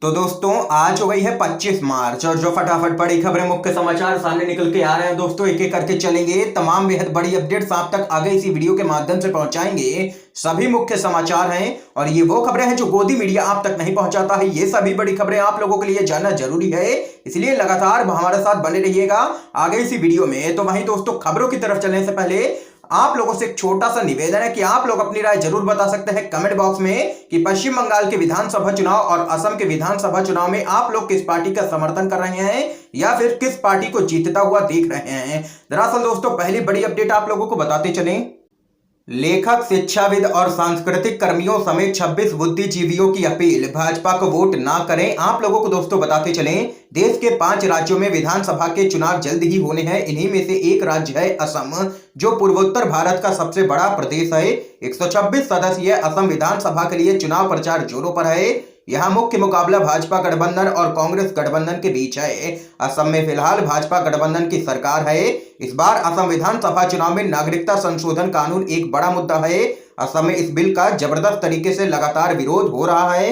तो दोस्तों आज हो गई है 25 मार्च और जो फटाफट बड़ी खबरें मुख्य समाचार सामने निकल के आ रहे हैं दोस्तों, एक एक करके चलेंगे। तमाम बेहद बड़ी अपडेट्स आप तक आगे इसी वीडियो के माध्यम से पहुंचाएंगे। सभी मुख्य समाचार हैं और ये वो खबरें हैं जो गोदी मीडिया आप तक नहीं पहुंचाता है। ये सभी बड़ी खबरें आप लोगों के लिए जानना जरूरी है, इसलिए लगातार हमारे साथ बने रहिएगा आगे इसी वीडियो में। तो वहीं दोस्तों खबरों की तरफ चलने से पहले आप लोगों से एक छोटा सा निवेदन है कि आप लोग अपनी राय जरूर बता सकते हैं कमेंट बॉक्स में कि पश्चिम बंगाल के विधानसभा चुनाव और असम के विधानसभा चुनाव में आप लोग किस पार्टी का समर्थन कर रहे हैं या फिर किस पार्टी को जीतता हुआ देख रहे हैं। दरअसल दोस्तों पहली बड़ी अपडेट आप लोगों को बताते चलें। लेखक, शिक्षाविद और सांस्कृतिक कर्मियों समेत 26 बुद्धिजीवियों की अपील, भाजपा को वोट ना करें। आप लोगों को दोस्तों बताते चलें, देश के 5 राज्यों में विधानसभा के चुनाव जल्द ही होने हैं। इन्हीं में से एक राज्य है असम, जो पूर्वोत्तर भारत का सबसे बड़ा प्रदेश है। 126 सदस्यीय असम विधानसभा के लिए चुनाव प्रचार जोरों पर है। यहाँ मुख्य मुकाबला भाजपा गठबंधन और कांग्रेस गठबंधन के बीच है। असम में फिलहाल भाजपा गठबंधन की सरकार है। इस बार असम विधानसभा चुनाव में नागरिकता संशोधन कानून एक बड़ा मुद्दा है। असम में इस बिल का जबरदस्त तरीके से लगातार विरोध हो रहा है।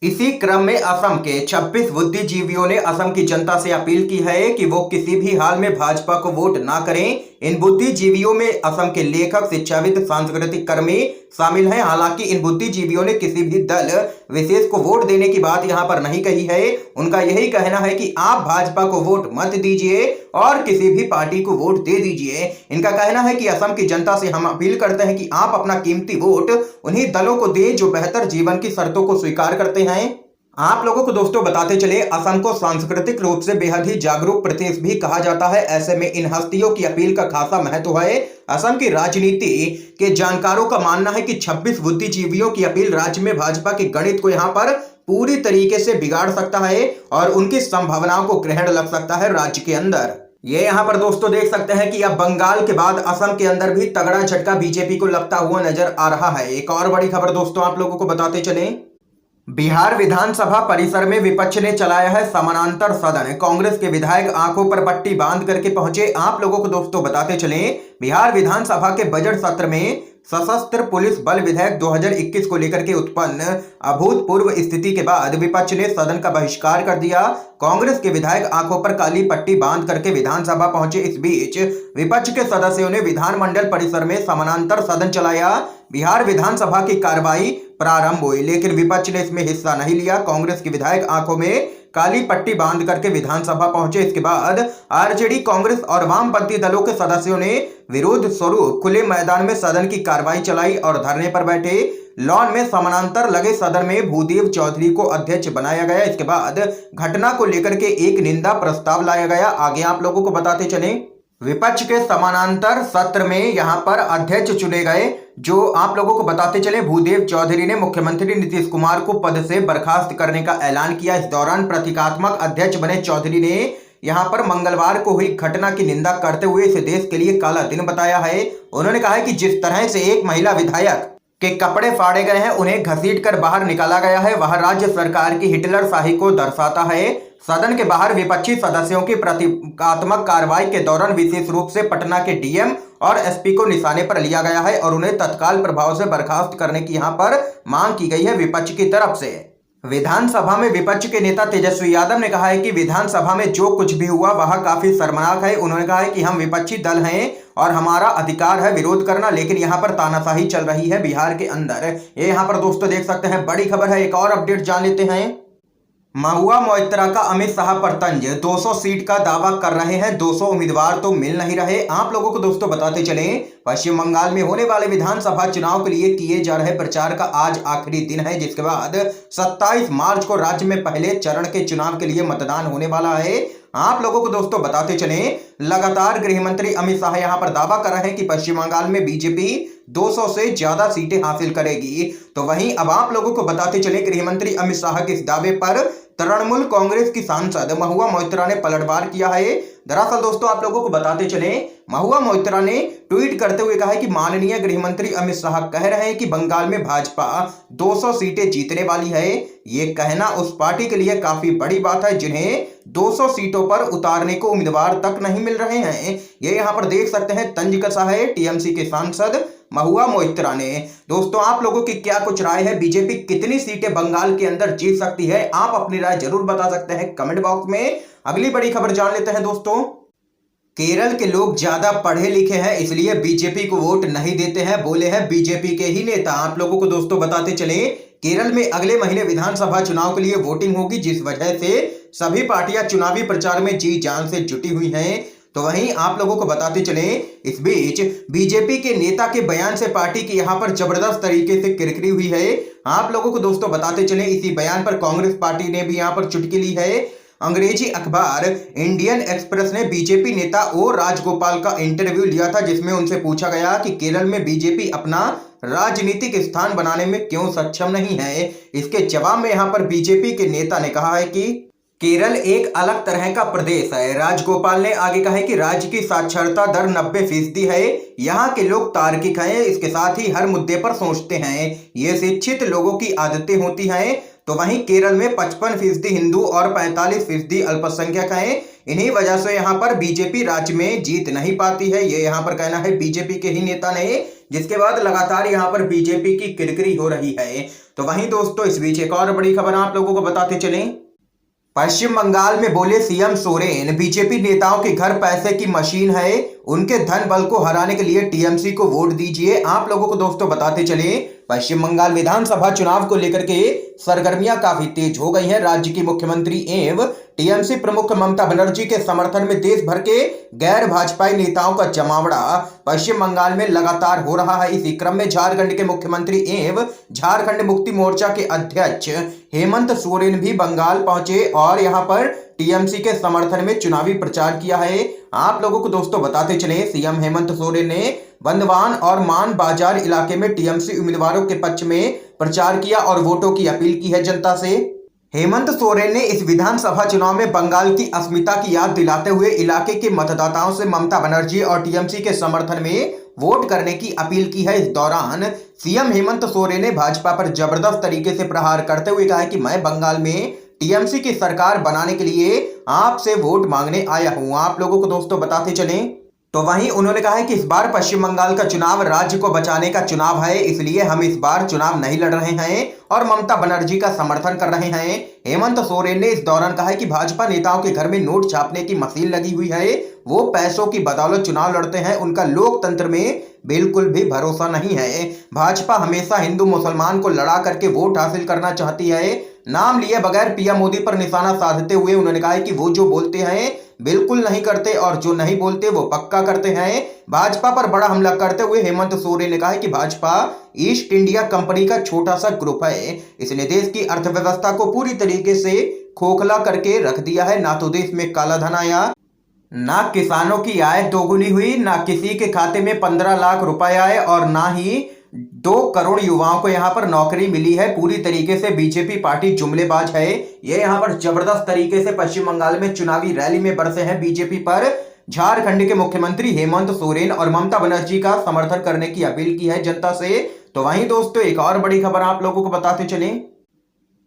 इसी क्रम में असम के 26 बुद्धिजीवियों ने असम की जनता से अपील की है कि वो किसी भी हाल में भाजपा को वोट ना करें। इन बुद्धिजीवियों में असम के लेखक, शिक्षाविद, सांस्कृतिक कर्मी शामिल हैं। हालांकि इन बुद्धिजीवियों ने किसी भी दल विशेष को वोट देने की बात यहां पर नहीं कही है। उनका यही कहना है कि आप भाजपा को वोट मत दीजिए और किसी भी पार्टी को वोट दे दीजिए। इनका कहना है कि असम की जनता से हम अपील करते हैं कि आप अपना कीमती वोट उन्हीं दलों को दें जो बेहतर जीवन की शर्तों को स्वीकार करते हैं। आप लोगों को दोस्तों बताते चले, असम को सांस्कृतिक रूप से बेहद ही जागरूक प्रदेश भी कहा जाता है। ऐसे में इन हस्तियों की अपील का खासा महत्व है। असम की राजनीति के जानकारों का मानना है कि 26 बुद्धिजीवियों की अपील राज्य में भाजपा के गणित को यहां पर पूरी तरीके से बिगाड़ सकता है और उनकी संभावनाओं को ग्रहण लग सकता है राज्य के अंदर। ये यहाँ पर दोस्तों देख सकते हैं कि अब बंगाल के बाद असम के अंदर भी तगड़ा झटका बीजेपी को लगता हुआ नजर आ रहा है। एक और बड़ी खबर दोस्तों आप लोगों को बताते चलें, बिहार विधानसभा परिसर में विपक्ष ने चलाया है समानांतर सदन। कांग्रेस के विधायक आंखों पर पट्टी बांध करके पहुंचे। आप लोगों को दोस्तों बताते चलें, बिहार विधानसभा के बजट सत्र में सशस्त्र पुलिस बल विधेयक 2021 को लेकर के उत्पन्न अभूतपूर्व स्थिति के बाद विपक्ष ने सदन का बहिष्कार कर दिया। कांग्रेस के विधायक आंखों पर काली पट्टी बांध करके विधानसभा पहुंचे। इस बीच विपक्ष के सदस्यों ने विधानमंडल परिसर में समानांतर सदन चलाया। बिहार विधानसभा की कार्रवाई प्रारंभ हुई, लेकिन विपक्ष ने इसमें हिस्सा नहीं लिया। कांग्रेस के विधायक आंखों में काली पट्टी बांध करके विधानसभा पहुंचे। इसके बाद आरजेडी, कांग्रेस और वामपंथी दलों के सदस्यों ने विरोध स्वरूप खुले मैदान में सदन की कार्रवाई चलाई और धरने पर बैठे। लॉन में समानांतर लगे सदन में भूदेव चौधरी को अध्यक्ष बनाया गया। इसके बाद घटना को लेकर के एक निंदा प्रस्ताव लाया गया। आगे आप लोगों को बताते चले, विपक्ष के समानांतर सत्र में यहां पर अध्यक्ष चुने गए। जो आप लोगों को बताते चले, भूदेव चौधरी ने मुख्यमंत्री नीतीश कुमार को पद से बर्खास्त करने का ऐलान किया। इस दौरान प्रतीकात्मक अध्यक्ष बने चौधरी ने यहां पर मंगलवार को हुई घटना की निंदा करते हुए इसे देश के लिए काला दिन बताया है। उन्होंने कहा है कि जिस तरह से एक महिला विधायक के कपड़े फाड़े गए हैं, उन्हें घसीटकर बाहर निकाला गया है, वह राज्य सरकार की हिटलर शाही को दर्शाता है। सदन के बाहर विपक्षी सदस्यों की प्रतीकात्मक कार्रवाई के दौरान विशेष रूप से पटना के डीएम और एसपी को निशाने पर लिया गया है और उन्हें तत्काल प्रभाव से बर्खास्त करने की यहां पर मांग की गई है विपक्ष की तरफ से। विधानसभा में विपक्ष के नेता तेजस्वी यादव ने कहा है कि विधानसभा में जो कुछ भी हुआ वह काफी शर्मनाक है। उन्होंने कहा है कि हम विपक्षी दल हैं और हमारा अधिकार है विरोध करना, लेकिन यहाँ पर तानाशाही चल रही है बिहार के अंदर। ये यहाँ पर दोस्तों देख सकते हैं, बड़ी खबर है। एक और अपडेट जान लेते हैं। महुआ मोइत्रा का अमित शाह पर तंज, 200 सीट का दावा कर रहे हैं, 200 उम्मीदवार तो मिल नहीं रहे। आप लोगों को दोस्तों बताते चलें, पश्चिम बंगाल में होने वाले विधानसभा चुनाव के लिए किए जा रहे प्रचार का आज आखिरी दिन है, जिसके बाद 27 मार्च को राज्य में पहले चरण के चुनाव के लिए मतदान होने वाला है। आप लोगों को दोस्तों बताते चलें, लगातार गृह मंत्री अमित शाह यहां पर दावा कर रहे हैं कि पश्चिम बंगाल में बीजेपी 200 से ज्यादा सीटें हासिल करेगी। तो वहीं अब आप लोगों को बताते चले, गृह मंत्री अमित शाह के इस दावे पर तृणमूल कांग्रेस की सांसद महुआ मोइत्रा ने पलटवार किया है। दरअसल दोस्तों आप लोगों को बताते चले, महुआ मोइत्रा ने ट्वीट करते हुए कहा है कि माननीय गृह मंत्री अमित शाह कह रहे हैं कि बंगाल में भाजपा 200 सीटें जीतने वाली है। ये कहना उस पार्टी के लिए काफी बड़ी बात है जिन्हें 200 सीटों पर उतारने को उम्मीदवार तक नहीं मिल रहे हैं। ये यहाँ पर देख सकते हैं तंज कसा है टीएमसी के सांसद महुआ मोइत्रा ने। दोस्तों आप लोगों की क्या कुछ राय है, बीजेपी कितनी सीटें बंगाल के अंदर जीत सकती है? आप अपनी राय जरूर बता सकते हैं कमेंट बॉक्स में। अगली बड़ी खबर जान लेते हैं दोस्तों। केरल के लोग ज्यादा पढ़े लिखे हैं इसलिए बीजेपी को वोट नहीं देते हैं, बोले हैं बीजेपी के ही नेता। आप लोगों को दोस्तों बताते चले, केरल में अगले महीने विधानसभा चुनाव के लिए वोटिंग होगी, जिस वजह से सभी पार्टियां चुनावी प्रचार में जी जान से जुटी हुई हैं। तो वहीं आप लोगों को बताते चले, इस बीच बीजेपी के नेता के बयान से पार्टी की यहां पर जबरदस्त तरीके से किरकिरी हुई है। आप लोगों को दोस्तों बताते चले, इसी बयान पर कांग्रेस पार्टी ने भी यहां पर चुटकी ली है। अंग्रेजी अखबार इंडियन एक्सप्रेस ने बीजेपी नेता ओ राजगोपाल का इंटरव्यू लिया था, जिसमें उनसे पूछा गया कि केरल में बीजेपी अपना राजनीतिक स्थान बनाने में क्यों सक्षम नहीं है। इसके जवाब में यहां पर बीजेपी के नेता ने कहा है कि केरल एक अलग तरह का प्रदेश है। राजगोपाल ने आगे कहा है कि राज्य की साक्षरता दर 90% है। यहाँ के लोग तार्किक हैं, इसके साथ ही हर मुद्दे पर सोचते हैं। ये शिक्षित लोगों की आदतें होती हैं। तो वहीं केरल में 55% हिंदू और 45% अल्पसंख्यक हैं। इन्हीं वजह से यहाँ पर बीजेपी राज्य में जीत नहीं पाती है। ये यहाँ पर कहना है बीजेपी के ही नेता ने, जिसके बाद लगातार यहाँ पर बीजेपी की किरकिरी हो रही है। तो वहीं दोस्तों इस बीच एक और बड़ी खबर आप लोगों को बताते चलें। पश्चिम बंगाल में बोले सीएम सोरेन, बीजेपी नेताओं के घर पैसे की मशीन है, उनके धन बल को हराने के लिए टीएमसी को वोट दीजिए। आप लोगों को दोस्तों बताते चले, पश्चिम बंगाल विधानसभा चुनाव को लेकर के सरगर्मियां काफी तेज हो गई हैं। राज्य की मुख्यमंत्री एवं टीएमसी प्रमुख ममता बनर्जी के समर्थन में देश भर के गैर भाजपाई नेताओं का जमावड़ा पश्चिम बंगाल में लगातार हो रहा है। इसी क्रम में झारखंड के मुख्यमंत्री एवं झारखंड मुक्ति मोर्चा के अध्यक्ष हेमंत सोरेन भी बंगाल पहुंचे और यहां पर टीएमसी के समर्थन में चुनावी प्रचार किया है। आप लोगों को दोस्तों बताते चले, सीएम हेमंत सोरेन ने बंदवान और मान बाजार इलाके में टीएमसी उम्मीदवारों के पक्ष में प्रचार किया और वोटों की अपील की है जनता से। हेमंत सोरेन ने इस विधानसभा चुनाव में बंगाल की अस्मिता की याद दिलाते हुए इलाके के मतदाताओं से ममता बनर्जी और टीएमसी के समर्थन में वोट करने की अपील की है। इस दौरान सीएम हेमंत सोरेन ने भाजपा पर जबरदस्त तरीके से प्रहार करते हुए कहा कि मैं बंगाल में टीएमसी की सरकार बनाने के लिए आपसे वोट मांगने आया हूं। आप लोगों को दोस्तों बताते चलें, तो वहीं उन्होंने कहा है कि इस बार पश्चिम बंगाल का चुनाव राज्य को बचाने का चुनाव है, इसलिए हम इस बार चुनाव नहीं लड़ रहे हैं और ममता बनर्जी का समर्थन कर रहे हैं। हेमंत सोरेन ने इस दौरान कहा है कि भाजपा नेताओं के घर में नोट छापने की मशीन लगी हुई है, वो पैसों की बदौलत चुनाव लड़ते हैं, उनका लोकतंत्र में बिल्कुल भी भरोसा नहीं है। भाजपा हमेशा हिंदू मुसलमान को लड़ा करके वोट हासिल करना चाहती है। नाम लिए बगैर पीएम मोदी पर निशाना साधते हुए उन्होंने कहा है कि वो जो बोलते हैं बिल्कुल नहीं करते और जो नहीं बोलते वो पक्का करते हैं। भाजपा पर बड़ा हमला करते हुए हेमंत सोरेन ने कहा है कि भाजपा ईस्ट इंडिया कंपनी का छोटा सा ग्रुप है, इसने देश की अर्थव्यवस्था को पूरी तरीके से खोखला करके रख दिया है। ना तो देश में काला धन आया, ना किसानों की आय दोगुनी हुई, ना किसी के खाते में 15 लाख रुपए आए और ना ही 2 करोड़ युवाओं को यहाँ पर नौकरी मिली है। पूरी तरीके से बीजेपी पार्टी जुमलेबाज है। ये यहाँ पर जबरदस्त तरीके से पश्चिम बंगाल में चुनावी रैली में बरसे हैं बीजेपी पर। झारखंड के मुख्यमंत्री हेमंत सोरेन और ममता बनर्जी का समर्थन करने की अपील की है जनता से। तो वहीं दोस्तों एक और बड़ी खबर आप लोगों को बताते चलें,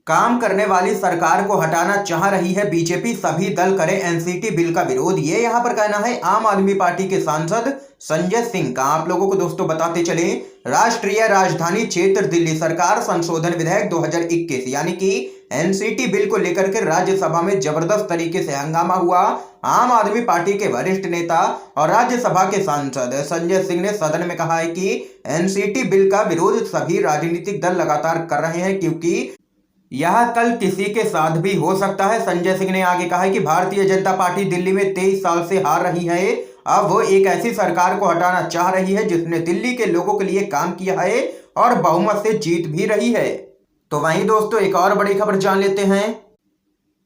काम करने वाली सरकार को हटाना चाह रही है बीजेपी, सभी दल करें एनसीटी बिल का विरोध। ये यहां पर कहना है आम आदमी पार्टी के सांसद संजय सिंह का। आप लोगों को दोस्तों बताते चले, राष्ट्रीय राजधानी क्षेत्र दिल्ली सरकार संशोधन विधेयक 2021 यानी कि एनसीटी बिल को लेकर के राज्यसभा में जबरदस्त तरीके से हंगामा हुआ। आम आदमी पार्टी के वरिष्ठ नेता और राज्यसभा के सांसद संजय सिंह ने सदन में कहा है कि एनसीटी बिल का विरोध सभी राजनीतिक दल लगातार कर रहे हैं क्योंकि यह कल किसी के साथ भी हो सकता है। संजय सिंह ने आगे कहा है कि भारतीय जनता पार्टी दिल्ली में 23 साल से हार रही है। अब वो एक ऐसी सरकार को हटाना चाह रही है जिसने दिल्ली के लोगों के लिए काम किया है और बहुमत से जीत भी रही है। तो वहीं दोस्तों एक और बड़ी खबर जान लेते हैं।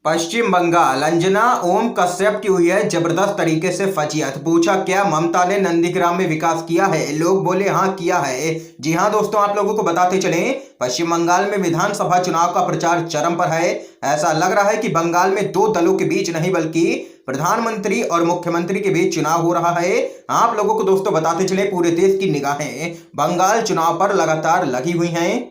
पश्चिम बंगाल अंजना ओम कश्यप की हुई है जबरदस्त तरीके से फजीहत। पूछा क्या ममता ने नंदीग्राम में विकास किया है? लोग बोले हाँ किया है। जी हाँ दोस्तों, आप लोगों को बताते चलें, पश्चिम बंगाल में विधानसभा चुनाव का प्रचार चरम पर है। ऐसा लग रहा है कि बंगाल में दो दलों के बीच नहीं बल्कि प्रधानमंत्री और मुख्यमंत्री के बीच चुनाव हो रहा है। आप लोगों को दोस्तों बताते चले, पूरे देश की निगाहें बंगाल चुनाव पर लगातार लगी हुई हैं।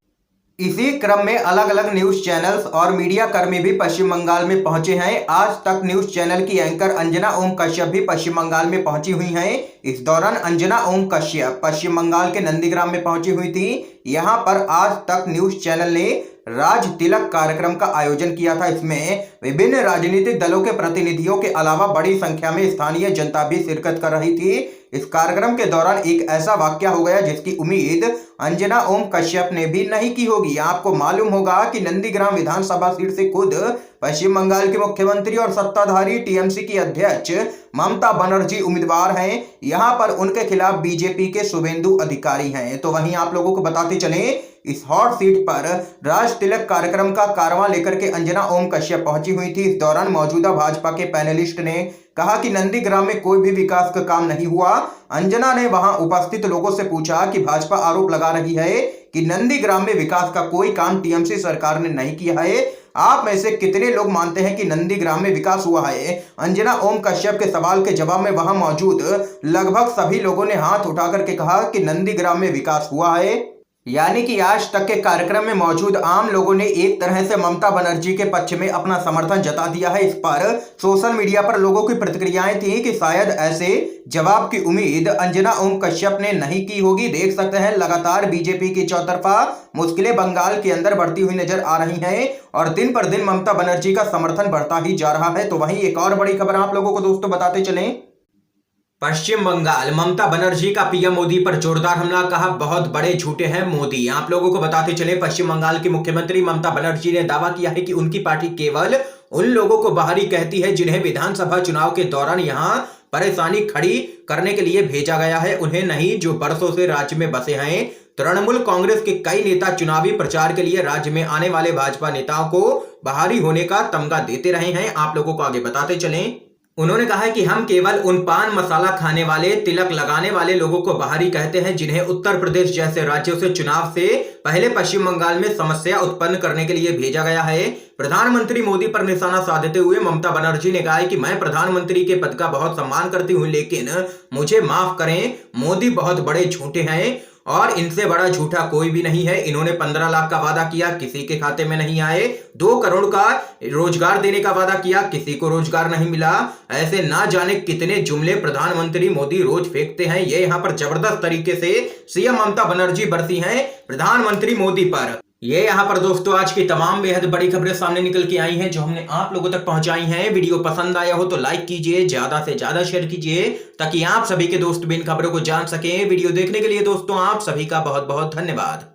इसी क्रम में अलग अलग न्यूज चैनल्स और मीडिया कर्मी भी पश्चिम बंगाल में पहुंचे हैं। आज तक न्यूज चैनल की एंकर अंजना ओम कश्यप भी पश्चिम बंगाल में पहुंची हुई हैं। इस दौरान अंजना ओम कश्यप पश्चिम बंगाल के नंदीग्राम में पहुंची हुई थी। यहां पर आज तक न्यूज चैनल ने राज तिलक कार्यक्रम का आयोजन किया था। इसमें विभिन्न राजनीतिक दलों के प्रतिनिधियों के अलावा बड़ी संख्या में स्थानीय जनता भी शिरकत कर रही थी। इस कार्यक्रम के दौरान एक ऐसा वाकया हो गया जिसकी उम्मीद अंजना ओम कश्यप ने भी नहीं की होगी। आपको मालूम होगा कि नंदीग्राम विधानसभा सीट से खुद पश्चिम बंगाल के मुख्यमंत्री और सत्ताधारी टीएमसी की अध्यक्ष ममता बनर्जी उम्मीदवार हैं। यहां पर उनके खिलाफ बीजेपी के शुभेंदु अधिकारी हैं। तो वहीं आप लोगों को बताते चलें, इस हॉट सीट पर राज तिलक कार्यक्रम का कारवां लेकर के अंजना ओम कश्यप पहुंची हुई थी। इस दौरान मौजूदा भाजपा के पैनलिस्ट ने कहा कि नंदीग्राम में कोई भी विकास का काम नहीं हुआ। अंजना ने वहां उपस्थित लोगों से पूछा कि भाजपा आरोप लगा रही है कि नंदीग्राम में विकास का कोई काम टीएमसी सरकार ने नहीं किया है। आप में से कितने लोग मानते हैं कि नंदीग्राम में विकास हुआ है? अंजना ओम कश्यप के सवाल के जवाब में वहां मौजूद लगभग सभी लोगों ने हाथ उठाकर के कहा कि नंदीग्राम में विकास हुआ है। यानी कि आज तक के कार्यक्रम में मौजूद आम लोगों ने एक तरह से ममता बनर्जी के पक्ष में अपना समर्थन जता दिया है। इस पर सोशल मीडिया पर लोगों की प्रतिक्रियाएं थी कि शायद ऐसे जवाब की उम्मीद अंजना ओम कश्यप ने नहीं की होगी। देख सकते हैं लगातार बीजेपी की चौतरफा मुश्किलें बंगाल के अंदर बढ़ती हुई नजर आ रही हैं और दिन पर दिन ममता बनर्जी का समर्थन बढ़ता ही जा रहा है। तो वहीं एक और बड़ी खबर आप लोगों को दोस्तों बताते चलें, पश्चिम बंगाल ममता बनर्जी का पीएम मोदी पर जोरदार हमला, कहा बहुत बड़े झूठे हैं मोदी। आप लोगों को बताते चले, पश्चिम बंगाल की मुख्यमंत्री ममता बनर्जी ने दावा किया है कि उनकी पार्टी केवल उन लोगों को बाहरी कहती है जिन्हें विधानसभा चुनाव के दौरान यहां परेशानी खड़ी करने के लिए भेजा गया है, उन्हें नहीं जो बरसों से राज्य में बसे हैं। तृणमूल कांग्रेस के कई नेता चुनावी प्रचार के लिए राज्य में आने वाले भाजपा नेताओं को बाहरी होने का तमगा देते रहे हैं। आप लोगों को आगे बताते चलें, उन्होंने कहा है कि हम केवल उन पान मसाला खाने वाले, तिलक लगाने वाले लोगों को बाहरी कहते हैं जिन्हें उत्तर प्रदेश जैसे राज्यों से चुनाव से पहले पश्चिम बंगाल में समस्या उत्पन्न करने के लिए भेजा गया है। प्रधानमंत्री मोदी पर निशाना साधते हुए ममता बनर्जी ने कहा है कि मैं प्रधानमंत्री के पद का बहुत सम्मान करती हूं, लेकिन मुझे माफ करें, मोदी बहुत बड़े झूठे हैं और इनसे बड़ा झूठा कोई भी नहीं है। इन्होंने 15 लाख का वादा किया, किसी के खाते में नहीं आए। 2 करोड़ का रोजगार देने का वादा किया, किसी को रोजगार नहीं मिला। ऐसे ना जाने कितने जुमले प्रधानमंत्री मोदी रोज फेंकते हैं। ये यहाँ पर जबरदस्त तरीके से सीएम ममता बनर्जी बरसी हैं प्रधानमंत्री मोदी पर। ये यहाँ पर दोस्तों आज की तमाम बेहद बड़ी खबरें सामने निकल के आई हैं जो हमने आप लोगों तक पहुंचाई हैं। वीडियो पसंद आया हो तो लाइक कीजिए, ज्यादा से ज्यादा शेयर कीजिए ताकि आप सभी के दोस्त भी इन खबरों को जान सकें। वीडियो देखने के लिए दोस्तों आप सभी का बहुत बहुत धन्यवाद।